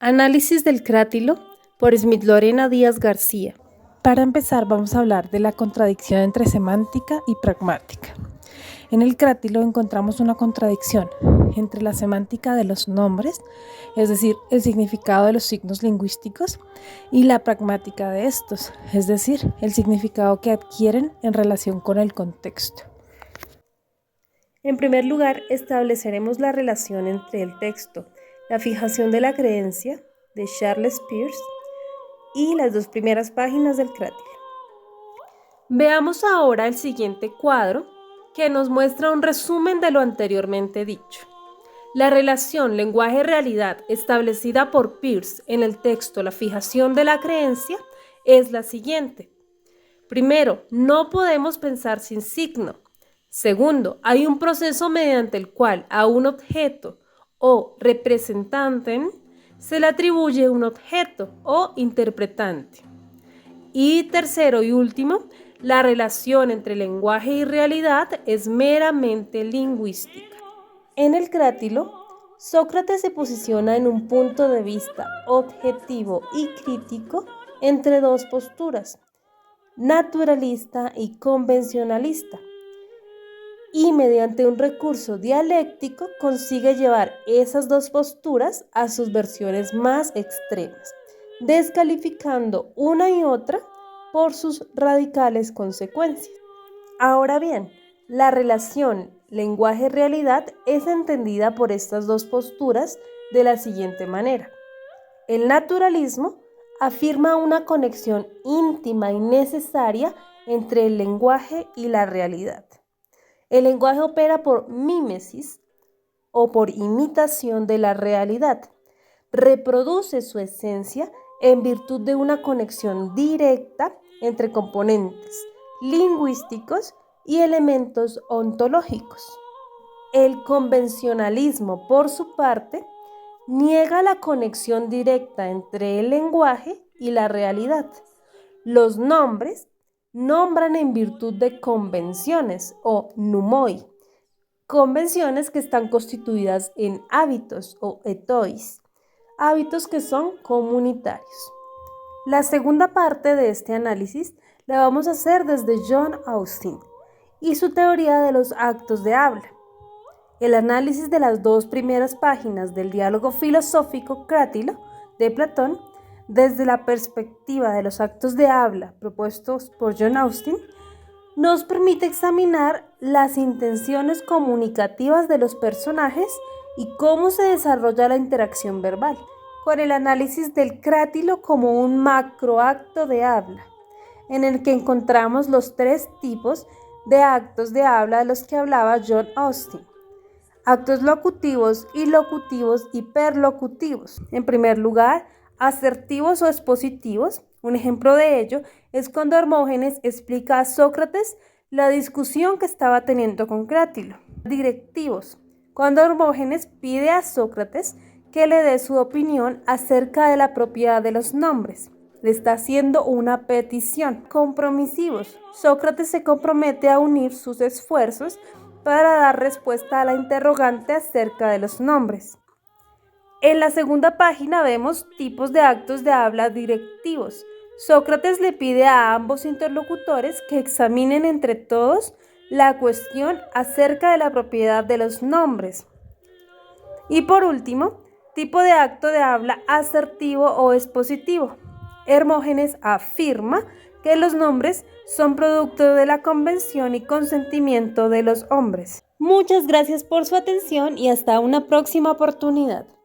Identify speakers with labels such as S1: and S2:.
S1: Análisis del crátilo por Smith Lorena Díaz García.
S2: Para empezar, vamos a hablar de la contradicción entre semántica y pragmática. En el crátilo encontramos una contradicción entre la semántica de los nombres, es decir, el significado de los signos lingüísticos, y la pragmática de estos, es decir, el significado que adquieren en relación con el contexto.
S1: En primer lugar, estableceremos la relación entre el texto La fijación de la creencia, de Charles Peirce, y las dos primeras páginas del crátilo. Veamos ahora el siguiente cuadro, que nos muestra un resumen de lo anteriormente dicho. La relación lenguaje-realidad establecida por Peirce en el texto La fijación de la creencia es la siguiente. Primero, no podemos pensar sin signo. Segundo, hay un proceso mediante el cual a un objeto o representante se le atribuye un objeto o interpretante. Y tercero y último, la relación entre lenguaje y realidad es meramente lingüística. En el crátilo, Sócrates se posiciona en un punto de vista objetivo y crítico entre dos posturas, naturalista y convencionalista, y mediante un recurso dialéctico consigue llevar esas dos posturas a sus versiones más extremas, descalificando una y otra por sus radicales consecuencias. Ahora bien, la relación lenguaje-realidad es entendida por estas dos posturas de la siguiente manera. El naturalismo afirma una conexión íntima y necesaria entre el lenguaje y la realidad. El lenguaje opera por mímesis o por imitación de la realidad. Reproduce su esencia en virtud de una conexión directa entre componentes lingüísticos y elementos ontológicos. El convencionalismo, por su parte, niega la conexión directa entre el lenguaje y la realidad. Los nombres nombran en virtud de convenciones o numoi, convenciones que están constituidas en hábitos o etois, hábitos que son comunitarios. La segunda parte de este análisis la vamos a hacer desde John Austin y su teoría de los actos de habla. El análisis de las dos primeras páginas del diálogo filosófico Crátilo de Platón desde la perspectiva de los actos de habla propuestos por John Austin, nos permite examinar las intenciones comunicativas de los personajes y cómo se desarrolla la interacción verbal, con el análisis del crátilo como un macroacto de habla, en el que encontramos los tres tipos de actos de habla de los que hablaba John Austin. Actos locutivos, ilocutivos y perlocutivos. En primer lugar, asertivos o expositivos. Un ejemplo de ello es cuando Hermógenes explica a Sócrates la discusión que estaba teniendo con Crátilo. Directivos, cuando Hermógenes pide a Sócrates que le dé su opinión acerca de la propiedad de los nombres. Le está haciendo una petición. Compromisivos, Sócrates se compromete a unir sus esfuerzos para dar respuesta a la interrogante acerca de los nombres. En la segunda página vemos tipos de actos de habla directivos. Sócrates le pide a ambos interlocutores que examinen entre todos la cuestión acerca de la propiedad de los nombres. Y por último, tipo de acto de habla asertivo o expositivo. Hermógenes afirma que los nombres son producto de la convención y consentimiento de los hombres. Muchas gracias por su atención y hasta una próxima oportunidad.